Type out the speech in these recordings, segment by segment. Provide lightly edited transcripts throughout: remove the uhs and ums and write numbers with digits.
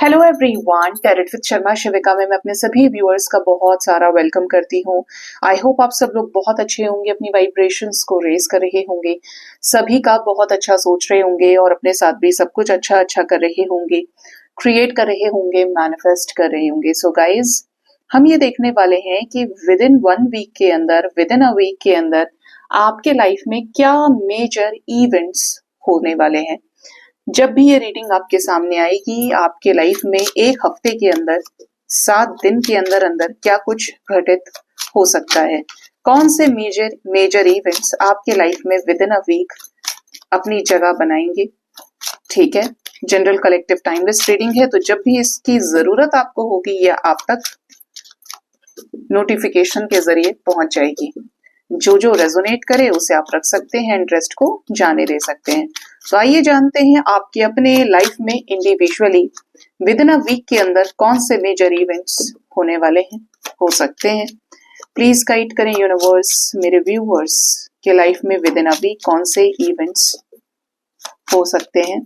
Hello everyone, tarot with Sharma Shivika में मैं अपने सभी व्यूअर्स का बहुत सारा वेलकम करती हूँ। आई होप आप सब लोग बहुत अच्छे होंगे, अपनी वाइब्रेशंस को रेज कर रहे होंगे, सभी का बहुत अच्छा सोच रहे होंगे और अपने साथ भी सब कुछ अच्छा अच्छा कर रहे होंगे, क्रिएट कर रहे होंगे, मैनिफेस्ट कर रहे होंगे। सो गाइज, हम ये देखने वाले हैं कि विद इन 1 वीक के अंदर, विद इन अ वीक के अंदर आपके लाइफ में क्या मेजर इवेंट्स होने वाले हैं। जब भी ये रीडिंग आपके सामने आएगी, आपके लाइफ में एक हफ्ते के अंदर, 7 दिन के अंदर अंदर क्या कुछ घटित हो सकता है, कौन से मेजर मेजर इवेंट्स आपके लाइफ में विद इन अ वीक अपनी जगह बनाएंगे। ठीक है, जनरल कलेक्टिव टाइमलेस रीडिंग है, तो जब भी इसकी जरूरत आपको होगी या आप तक नोटिफिकेशन के जरिए पहुंच जाएगी। जो जो रेजोनेट करे उसे आप रख सकते हैं, इंटरेस्ट को जाने दे सकते हैं। तो आइए जानते हैं आपके अपने लाइफ में individually within a week के अंदर कौन से मेजर इवेंट्स होने वाले हैं, हो सकते हैं। प्लीज गाइड करें यूनिवर्स, मेरे व्यूअर्स के लाइफ में विद इन अ वीक कौन से इवेंट्स हो सकते हैं।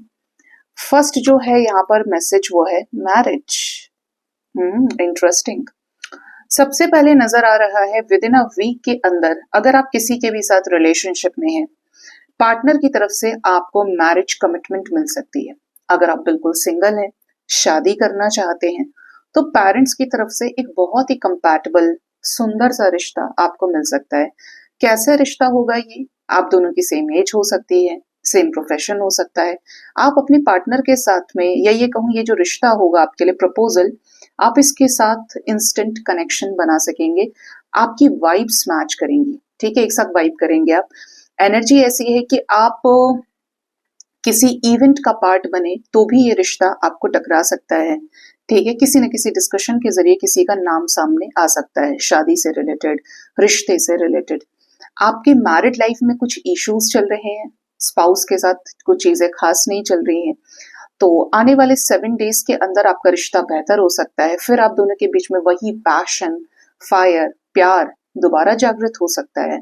फर्स्ट जो है यहाँ पर मैसेज वो है मैरिज। इंटरेस्टिंग। सबसे पहले नजर आ रहा है विद इन अ वीक के अंदर अगर आप किसी के भी साथ रिलेशनशिप में हैं, पार्टनर की तरफ से आपको मैरिज कमिटमेंट मिल सकती है। अगर आप बिल्कुल सिंगल हैं, शादी करना चाहते हैं, तो पेरेंट्स की तरफ से एक बहुत ही कंपैटिबल सुंदर सा रिश्ता आपको मिल सकता है। कैसा रिश्ता होगा ये? आप दोनों की सेम एज हो सकती है, सेम प्रोफेशन हो सकता है। आप अपने पार्टनर के साथ में, या ये कहूँ, ये जो रिश्ता होगा आपके लिए प्रपोजल, आप इसके साथ इंस्टेंट कनेक्शन बना सकेंगे। आपकी वाइब्स मैच करेंगी। ठीक है, एक साथ वाइब करेंगे आप। एनर्जी ऐसी है कि आप किसी इवेंट का पार्ट बने तो भी ये रिश्ता आपको टकरा सकता है। ठीक है, किसी न किसी डिस्कशन के जरिए किसी का नाम सामने आ सकता है, शादी से रिलेटेड, रिश्ते से रिलेटेड। आपके मैरिड लाइफ में कुछ इश्यूज चल रहे हैं, स्पाउस के साथ कुछ चीजें खास नहीं चल रही हैं, तो आने वाले 7 डेज के अंदर आपका रिश्ता बेहतर हो सकता है। फिर आप दोनों के बीच में वही पैशन, फायर, प्यार दोबारा जागृत हो सकता है।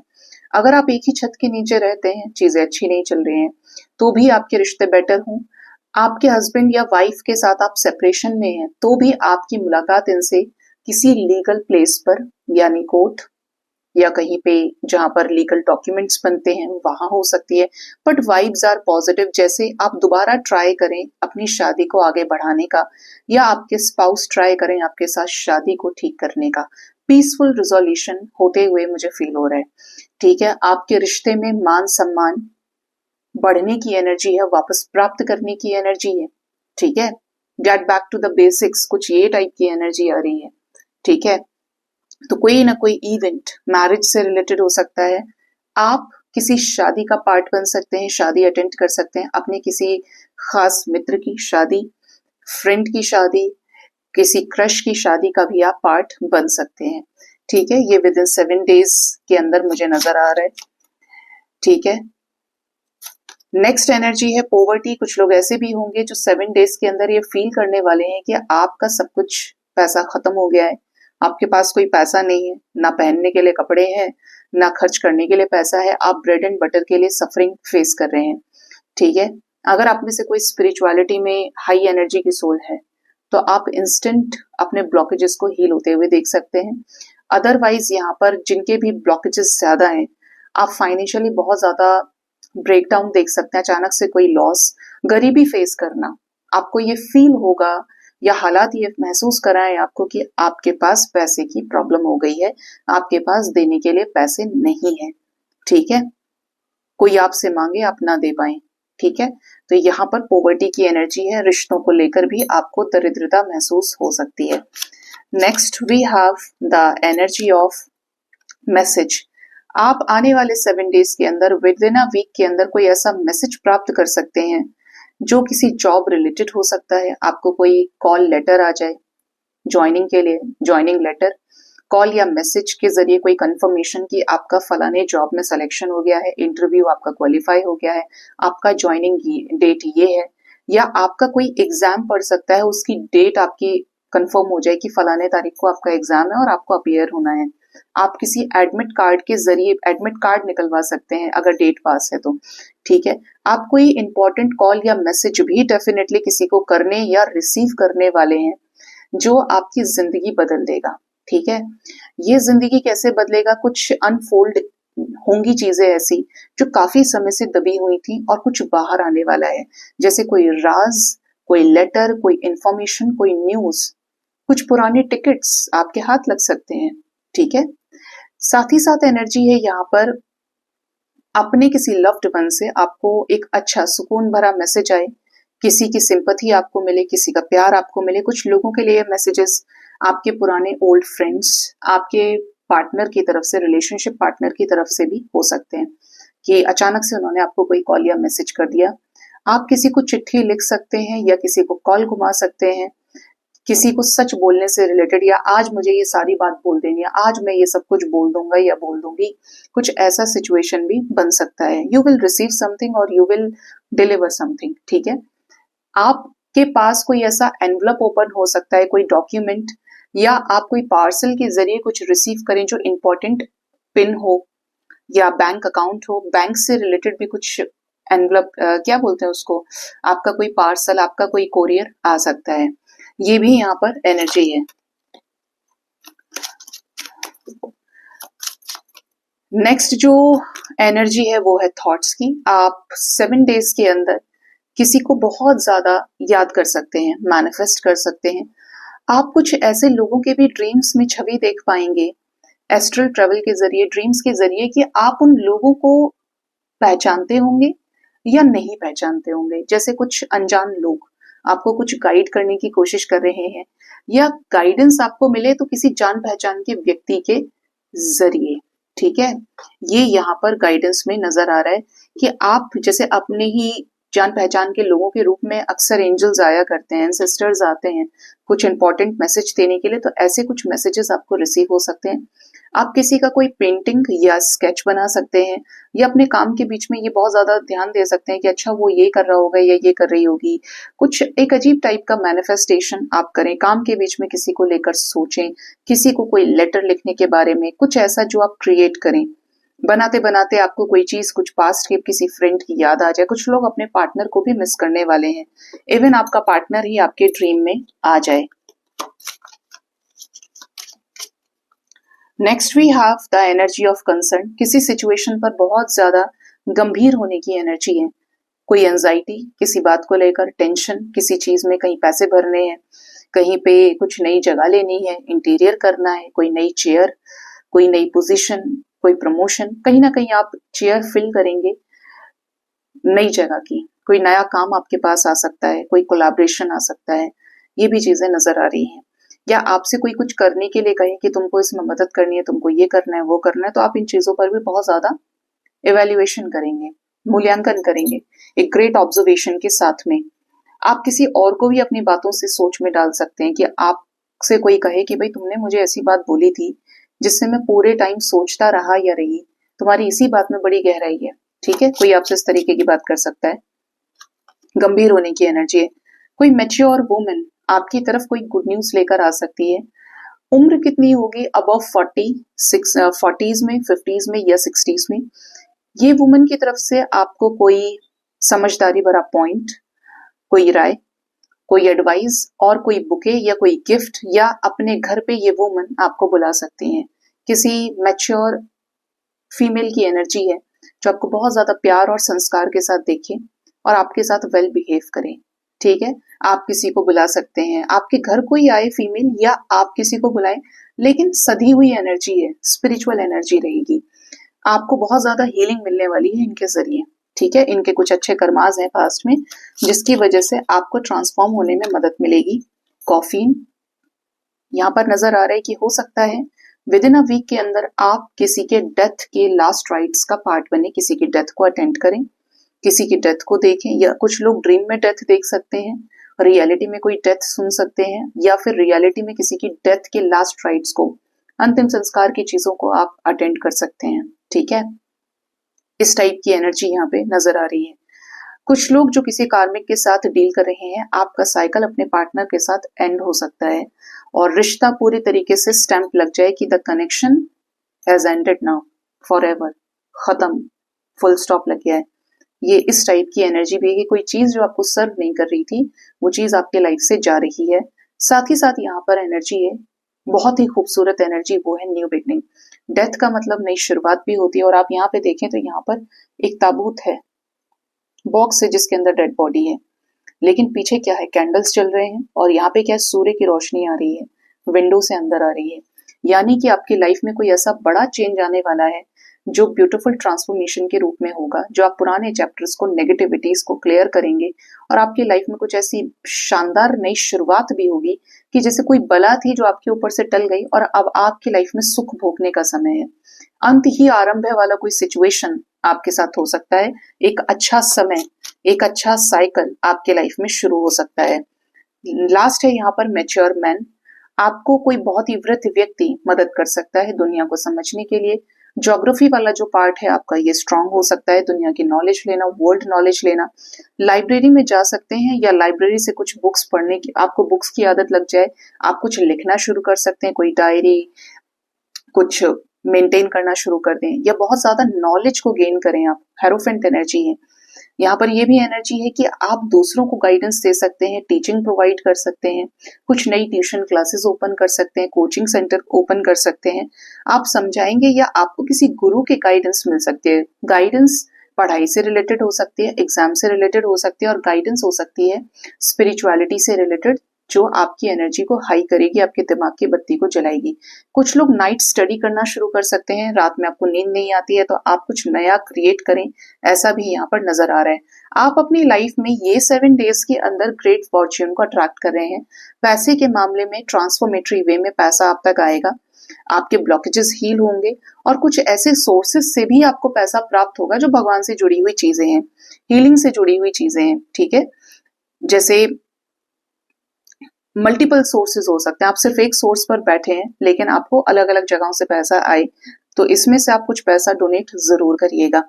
अगर आप एक ही छत के नीचे रहते हैं, चीजें अच्छी नहीं चल रही हैं, तो भी आपके रिश्ते बेटर हों। आपके हस्बैंड या वाइफ के साथ आप सेपरेशन में हैं, तो भी आपकी मुलाकात इनसे किसी लीगल प्लेस पर, यानी कोर्ट या कहीं पे जहां पर लीगल डॉक्यूमेंट्स बनते हैं, वहां हो सकती है। But vibes are positive. जैसे आप दोबारा ट्राई करें अपनी शादी को आगे बढ़ाने का, या आपके स्पाउस ट्राई करें आपके साथ शादी को ठीक करने का, पीसफुल रिजोल्यूशन होते हुए मुझे फील हो रहा है। ठीक है, आपके रिश्ते में मान सम्मान बढ़ने की एनर्जी है, वापस प्राप्त करने की एनर्जी है। ठीक है, get back to the basics, कुछ ये टाइप की एनर्जी आ रही है। ठीक है, तो कोई ना कोई इवेंट मैरिज से रिलेटेड हो सकता है। आप किसी शादी का पार्ट बन सकते हैं, शादी अटेंड कर सकते हैं, अपने किसी खास मित्र की शादी, फ्रेंड की शादी, किसी क्रश की शादी का भी आप पार्ट बन सकते हैं। ठीक है, ये विद इन 7 डेज के अंदर मुझे नजर आ रहा है। ठीक है, नेक्स्ट एनर्जी है पॉवर्टी। कुछ लोग ऐसे भी होंगे जो 7 डेज के अंदर ये फील करने वाले हैं कि आपका सब कुछ पैसा खत्म हो गया है, आपके पास कोई पैसा नहीं है, ना पहनने के लिए कपड़े हैं, ना खर्च करने के लिए पैसा है, आप ब्रेड एंड बटर के लिए सफरिंग फेस कर रहे हैं। ठीक है, अगर आप में से कोई स्पिरिचुअलिटी में हाई एनर्जी की सोल है, तो आप इंस्टेंट अपने ब्लॉकेजेस को हील होते हुए देख सकते हैं। अदरवाइज यहाँ पर जिनके भी ब्लॉकेजेस ज्यादा हैं, आप फाइनेंशियली बहुत ज्यादा ब्रेकडाउन देख सकते हैं, अचानक से कोई लॉस, गरीबी फेस करना, आपको ये फील होगा या हालात ये महसूस कराएं आपको कि आपके पास पैसे की प्रॉब्लम हो गई है, आपके पास देने के लिए पैसे नहीं है। ठीक है, कोई आपसे मांगे आप ना दे पाए। ठीक है, तो यहाँ पर पॉवर्टी की एनर्जी है, रिश्तों को लेकर भी आपको दरिद्रता महसूस हो सकती है। Next we have the energy of message. आप आने वाले 7 डेज के अंदर, विद इन अ वीक के अंदर, कोई ऐसा मैसेज प्राप्त कर सकते हैं जो किसी जॉब रिलेटेड हो सकता है। आपको कोई कॉल लेटर आ जाए ज्वाइनिंग के लिए, ज्वाइनिंग लेटर, कॉल या मैसेज के जरिए कोई कंफर्मेशन कि आपका फलाने जॉब में सिलेक्शन हो गया है, इंटरव्यू आपका क्वालिफाई हो गया है, आपका ज्वाइनिंग डेट ये है। या आपका कोई एग्जाम पड़ सकता है, उसकी डेट आपकी कंफर्म हो जाए कि फलाने तारीख को आपका एग्जाम है और आपको अपीयर होना है। आप किसी एडमिट कार्ड के जरिए एडमिट कार्ड निकलवा सकते हैं अगर डेट पास है तो, ठीक है। आप कोई इंपॉर्टेंट कॉल या मैसेज भी डेफिनेटली किसी को करने या रिसीव करने वाले हैं जो आपकी जिंदगी बदल देगा, ठीक है। ये जिंदगी कैसे बदलेगा, कुछ अनफोल्ड होंगी चीजें ऐसी जो काफी समय से दबी हुई थी और कुछ बाहर आने वाला है, जैसे कोई राज, कोई लेटर, कोई इंफॉर्मेशन, कोई न्यूज, कुछ पुराने टिकट्स आपके हाथ लग सकते हैं, ठीक है। साथ ही साथ एनर्जी है यहाँ पर अपने किसी लव्ड वन से आपको एक अच्छा सुकून भरा मैसेज आए, किसी की सिंपैथी आपको मिले, किसी का प्यार आपको मिले। कुछ लोगों के लिए मैसेजेस आपके पुराने ओल्ड फ्रेंड्स, आपके पार्टनर की तरफ से, रिलेशनशिप पार्टनर की तरफ से भी हो सकते हैं कि अचानक से उन्होंने आपको कोई कॉल या मैसेज कर दिया। आप किसी को चिट्ठी लिख सकते हैं या किसी को कॉल घुमा सकते हैं, किसी को सच बोलने से रिलेटेड, या आज मुझे ये सारी बात बोल देनी है, आज मैं ये सब कुछ बोल दूंगा या बोल दूंगी, कुछ ऐसा सिचुएशन भी बन सकता है। यू विल रिसीव समथिंग और यू विल डिलीवर समथिंग, ठीक है। आपके पास कोई ऐसा एनवलप ओपन हो सकता है, कोई डॉक्यूमेंट, या आप कोई पार्सल के जरिए कुछ रिसीव करें जो इंपॉर्टेंट पिन हो या बैंक अकाउंट हो, बैंक से रिलेटेड भी कुछ एनवलप, क्या बोलते हैं उसको, आपका कोई पार्सल, आपका कोई कोरियर आ सकता है। ये भी यहाँ पर एनर्जी है। नेक्स्ट जो एनर्जी है वो है थॉट्स की। आप 7 डेज के अंदर किसी को बहुत ज्यादा याद कर सकते हैं, मैनिफेस्ट कर सकते हैं। आप कुछ ऐसे लोगों के भी ड्रीम्स में छवि देख पाएंगे एस्ट्रल ट्रेवल के जरिए, ड्रीम्स के जरिए, कि आप उन लोगों को पहचानते होंगे या नहीं पहचानते होंगे। जैसे कुछ अनजान लोग आपको कुछ गाइड करने की कोशिश कर रहे हैं, या गाइडेंस आपको मिले तो किसी जान पहचान के व्यक्ति के जरिए, ठीक है। ये यहाँ पर गाइडेंस में नजर आ रहा है कि आप जैसे अपने ही जान पहचान के लोगों के रूप में अक्सर एंजल्स आया करते हैं, एंसेस्टर्स आते हैं कुछ इंपॉर्टेंट मैसेज देने के लिए, तो ऐसे कुछ मैसेजेस आपको रिसीव हो सकते हैं। आप किसी का कोई पेंटिंग या स्केच बना सकते हैं, या अपने काम के बीच में ये बहुत ज्यादा ध्यान दे सकते हैं कि अच्छा वो ये कर रहा होगा या ये कर रही होगी, कुछ एक अजीब टाइप का मैनिफेस्टेशन आप करें, काम के बीच में किसी को लेकर सोचें, किसी को कोई लेटर लिखने के बारे में, कुछ ऐसा जो आप क्रिएट करें। बनाते बनाते आपको कोई चीज, कुछ पास्ट के किसी फ्रेंड की याद आ जाए। कुछ लोग अपने पार्टनर को भी मिस करने वाले हैं, इवन आपका पार्टनर ही आपके ड्रीम में आ जाए। Next we have the energy of concern. किसी सिचुएशन पर बहुत ज्यादा गंभीर होने की एनर्जी है। कोई एंजाइटी किसी बात को लेकर, टेंशन किसी चीज में, कहीं पैसे भरने हैं, कहीं पे कुछ नई जगह लेनी है, इंटीरियर करना है, कोई नई चेयर, कोई नई पोजीशन, कोई प्रमोशन, कहीं ना कहीं आप चेयर फिल करेंगे नई जगह की, कोई नया काम आपके पास आ सकता है, कोई कोलैबोरेशन आ सकता है, ये भी चीजें नजर आ रही हैं। या आपसे कोई कुछ करने के लिए कहे कि तुमको इसमें मदद करनी है, तुमको ये करना है, वो करना है, तो आप इन चीजों पर भी बहुत ज्यादा इवेल्युएशन करेंगे, मूल्यांकन करेंगे, एक ग्रेट ऑब्जर्वेशन के साथ में। आप किसी और को भी अपनी बातों से सोच में डाल सकते हैं कि आपसे कोई कहे कि भाई तुमने मुझे ऐसी बात बोली थी जिससे मैं पूरे टाइम सोचता रहा या रही, तुम्हारी इसी बात में बड़ी गहराई है, ठीक है। कोई आपसे इस तरीके की बात कर सकता है। गंभीर होने की एनर्जी है। कोई मैच्योर वुमेन आपकी तरफ कोई गुड न्यूज लेकर आ सकती है। उम्र कितनी होगी, अबव 40s में, 50s में या 60s में। ये वुमन की तरफ से आपको कोई समझदारी भरा पॉइंट, कोई राय, कोई एडवाइस और कोई बुके या कोई गिफ्ट, या अपने घर पे ये वुमन आपको बुला सकती हैं। किसी मैच्योर फीमेल की एनर्जी है जो आपको बहुत ज्यादा प्यार और संस्कार के साथ देखे और आपके साथ वेल बिहेव करे, ठीक है। आप किसी को बुला सकते हैं, आपके घर कोई आए फीमेल या आप किसी को बुलाएं, लेकिन सधी हुई एनर्जी है, स्पिरिचुअल एनर्जी रहेगी। आपको बहुत ज्यादा हीलिंग मिलने वाली है इनके जरिए, ठीक है। इनके कुछ अच्छे कर्माज हैं पास्ट में जिसकी वजह से आपको ट्रांसफॉर्म होने में मदद मिलेगी। कॉफीन यहाँ पर नजर आ रहा है कि हो सकता है विद इन अ वीक के अंदर आप किसी के डेथ के लास्ट राइट्स का पार्ट बने, किसी की डेथ को अटेंड करें, किसी की डेथ को देखें, या कुछ लोग ड्रीम में डेथ देख सकते हैं, रियलिटी में कोई डेथ सुन सकते हैं, या फिर रियलिटी में किसी की डेथ के लास्ट राइट्स को, अंतिम संस्कार की चीजों को आप अटेंड कर सकते हैं, ठीक है। इस टाइप की एनर्जी यहाँ पे नजर आ रही है। कुछ लोग जो किसी कार्मिक के साथ डील कर रहे हैं, आपका साइकिल अपने पार्टनर के साथ एंड हो सकता है और रिश्ता पूरी तरीके से स्टैंप लग जाए कि the connection has ended now, forever, खत्म, फुल स्टॉप लग गया है। ये इस टाइप की एनर्जी भी है कि कोई चीज जो आपको सर्व नहीं कर रही थी वो चीज आपके लाइफ से जा रही है। साथ ही साथ यहाँ पर एनर्जी है, बहुत ही खूबसूरत एनर्जी, वो है न्यू बिगनिंग। डेथ का मतलब नई शुरुआत भी होती है। और आप यहाँ पे देखें तो यहाँ पर एक ताबूत है, बॉक्स है जिसके अंदर डेड बॉडी है, लेकिन पीछे क्या है, कैंडल्स चल रहे हैं और यहाँ पे क्या है, सूर्य की रोशनी आ रही है, विंडो से अंदर आ रही है। यानी कि आपकी लाइफ में कोई ऐसा बड़ा चेंज आने वाला है जो ब्यूटीफुल ट्रांसफॉर्मेशन के रूप में होगा, जो आप पुराने चैप्टर्स को, नेगेटिविटीज को क्लियर करेंगे और आपकी लाइफ में कुछ ऐसी शानदार नई शुरुआत भी होगी कि जैसे कोई बला थी जो आपके ऊपर से टल गई और अब आपकी लाइफ में सुख भोगने का समय है। अंत ही आरंभ है वाला कोई सिचुएशन आपके साथ हो सकता है। एक अच्छा समय, एक अच्छा साइकिल आपके लाइफ में शुरू हो सकता है। लास्ट है यहाँ पर मैच्योर मैन। आपको कोई बहुत ही वृद्ध व्यक्ति मदद कर सकता है दुनिया को समझने के लिए। ज्योग्राफी वाला जो पार्ट है आपका ये स्ट्रांग हो सकता है, दुनिया की नॉलेज लेना, वर्ल्ड नॉलेज लेना। लाइब्रेरी में जा सकते हैं या लाइब्रेरी से कुछ बुक्स पढ़ने की, आपको बुक्स की आदत लग जाए, आप कुछ लिखना शुरू कर सकते हैं, कोई डायरी कुछ मेंटेन करना शुरू कर दें या बहुत ज्यादा नॉलेज को गेन करें आप। हेरोफेंट एनर्जी है यहाँ पर। ये भी एनर्जी है कि आप दूसरों को गाइडेंस दे सकते हैं, टीचिंग प्रोवाइड कर सकते हैं, कुछ नई ट्यूशन क्लासेस ओपन कर सकते हैं, कोचिंग सेंटर ओपन कर सकते हैं, आप समझाएंगे या आपको किसी गुरु के गाइडेंस मिल सकते हैं। गाइडेंस पढ़ाई से रिलेटेड हो सकती है, एग्जाम से रिलेटेड हो सकती है और गाइडेंस हो सकती है स्पिरिचुअलिटी से रिलेटेड, जो आपकी एनर्जी को हाई करेगी, आपके दिमाग की बत्ती को जलाएगी। कुछ लोग नाइट स्टडी करना शुरू कर सकते हैं, रात में आपको नींद नहीं आती है तो आप कुछ नया क्रिएट करें, ऐसा भी यहाँ पर नजर आ रहा है। आप अपनी लाइफ में ये 7 डेज के अंदर ग्रेट फॉर्च्यून को अट्रैक्ट कर रहे हैं। पैसे के मामले में ट्रांसफॉर्मेटरी वे में पैसा आप तक आएगा, आपके ब्लॉकेजेस हील होंगे और कुछ ऐसे सोर्सेस से भी आपको पैसा प्राप्त होगा जो भगवान से जुड़ी हुई चीजें हैं, हीलिंग से जुड़ी हुई चीजें हैं। ठीक है, जैसे मल्टीपल सोर्सेज हो सकते हैं, आप सिर्फ एक सोर्स पर बैठे हैं लेकिन आपको अलग अलग जगहों से पैसा आए, तो इसमें से आप कुछ पैसा डोनेट जरूर करिएगा।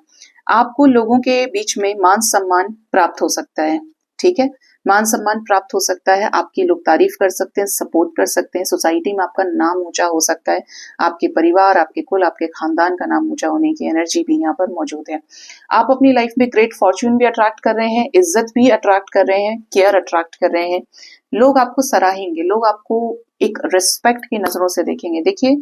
आपको लोगों के बीच में मान सम्मान प्राप्त हो सकता है। ठीक है, मान सम्मान प्राप्त हो सकता है, आपकी लोग तारीफ कर सकते हैं, सपोर्ट कर सकते हैं, सोसाइटी में आपका नाम ऊंचा हो सकता है, आपके परिवार, आपके कुल, आपके खानदान का नाम ऊंचा होने की एनर्जी भी यहाँ पर मौजूद है। आप अपनी लाइफ में ग्रेट फॉर्च्यून भी अट्रैक्ट कर रहे हैं, इज्जत भी अट्रैक्ट कर रहे हैं, केयर अट्रैक्ट कर रहे हैं। लोग आपको सराहेंगे, लोग आपको एक रिस्पेक्ट की नजरों से देखेंगे। देखिए,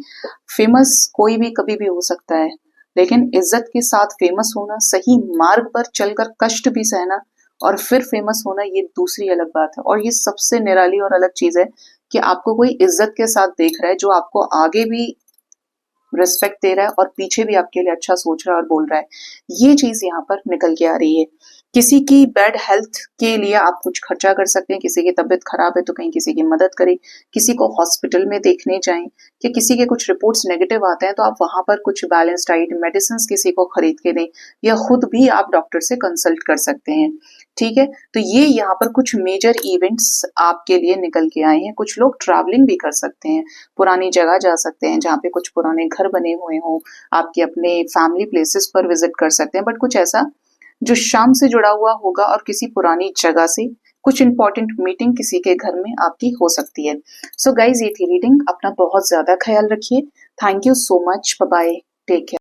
फेमस कोई भी कभी भी हो सकता है, लेकिन इज्जत के साथ फेमस होना, सही मार्ग पर चलकर कष्ट भी सहना और फिर फेमस होना, ये दूसरी अलग बात है। और ये सबसे निराली और अलग चीज है कि आपको कोई इज्जत के साथ देख रहा है, जो आपको आगे भी रिस्पेक्ट दे रहा है और पीछे भी आपके लिए अच्छा सोच रहा है और बोल रहा है। ये चीज यहाँ पर निकल के आ रही है। किसी की बैड हेल्थ के लिए आप कुछ खर्चा कर सकते हैं, किसी की तबीयत खराब है तो कहीं किसी की मदद करें, किसी को हॉस्पिटल में देखने जाएं, कि किसी के कुछ रिपोर्ट्स नेगेटिव आते हैं तो आप वहां पर कुछ बैलेंस डाइट मेडिसिन किसी को खरीद के दें या खुद भी आप डॉक्टर से कंसल्ट कर सकते हैं। ठीक है, तो ये यहाँ पर कुछ मेजर इवेंट्स आपके लिए निकल के आए हैं। कुछ लोग ट्रैवलिंग भी कर सकते हैं, पुरानी जगह जा सकते हैं जहाँ पे कुछ पुराने घर बने हुए हों, आपके अपने फैमिली प्लेसेस पर विजिट कर सकते हैं, बट कुछ ऐसा जो शाम से जुड़ा हुआ होगा और किसी पुरानी जगह से कुछ इंपॉर्टेंट मीटिंग किसी के घर में आपकी हो सकती है। सो गाइज, ये थी रीडिंग। अपना बहुत ज्यादा ख्याल रखिए। Thank you so much, bye bye, take care.